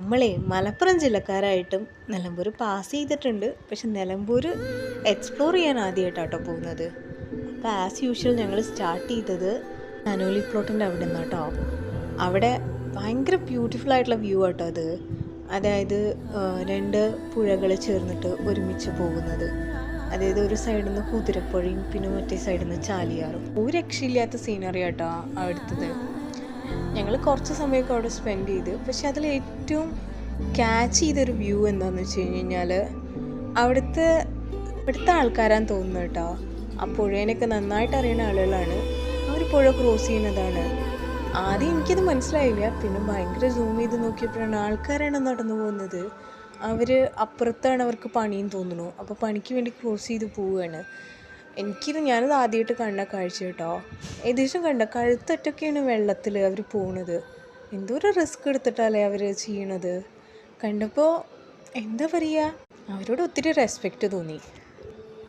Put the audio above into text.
നമ്മളെ മലപ്പുറം ജില്ലക്കാരായിട്ടും നിലമ്പൂർ പാസ് ചെയ്തിട്ടുണ്ട്. പക്ഷെ നിലമ്പൂർ എക്സ്പ്ലോർ ചെയ്യാൻ ആദ്യമായിട്ടാട്ടോ പോകുന്നത്. അപ്പോൾ ആസ് യൂഷ്വൽ ഞങ്ങൾ സ്റ്റാർട്ട് ചെയ്തത് അനോലി പ്ലോട്ടിൻ്റെ അവിടെ നിന്ന് കേട്ടോ. അവിടെ ഭയങ്കര ബ്യൂട്ടിഫുൾ ആയിട്ടുള്ള വ്യൂ ആട്ടോ അത്. അതായത് രണ്ട് പുഴകൾ ചേർന്നിട്ട് ഒരുമിച്ച് പോകുന്നത്. അതായത് ഒരു സൈഡിൽ നിന്ന് കുതിരപ്പുഴയും പിന്നെ മറ്റേ സൈഡിൽ നിന്ന് ചാലിയാറും. ഒരു രക്ഷയില്ലാത്ത സീനറി ആട്ടോ അവിടുത്തത്. ഞങ്ങൾ കുറച്ച് സമയമൊക്കെ അവിടെ സ്പെൻഡ് ചെയ്ത്. പക്ഷെ അതിൽ ഏറ്റവും ക്യാച്ച് ചെയ്തൊരു വ്യൂ എന്താണെന്ന് വെച്ച് കഴിഞ്ഞാൽ ഇവിടുത്തെ ആൾക്കാരാന്ന് തോന്നുന്നു കേട്ടോ. ആ പുഴേനൊക്കെ നന്നായിട്ട് അറിയുന്ന ആളുകളാണ്. അവർ പുഴ ക്രോസ് ചെയ്യുന്നതാണ്. ആദ്യം എനിക്കത് മനസ്സിലായില്ല. പിന്നെ ഭയങ്കര സൂം ചെയ്ത് നോക്കിയപ്പോഴാണ് ആൾക്കാരാണ് നടന്നു പോകുന്നത്. അവർ അപ്പുറത്താണ് അവർക്ക് പണിയും തോന്നുന്നു. അപ്പോൾ പണിക്ക് വേണ്ടി ക്രോസ് ചെയ്ത് പോവുകയാണ്. ഞാനത് ആദ്യമായിട്ട് കണ്ട കാഴ്ച കേട്ടോ. ഏകദേശം കഴുത്തൊറ്റൊക്കെയാണ് വെള്ളത്തിൽ അവർ പോണത്. എന്തോ ഒരു റിസ്ക് എടുത്തിട്ടല്ലേ അവർ ചെയ്യണത്. കണ്ടപ്പോൾ എന്താ പറയുക, അവരോട് ഒത്തിരി റെസ്പെക്റ്റ് തോന്നി.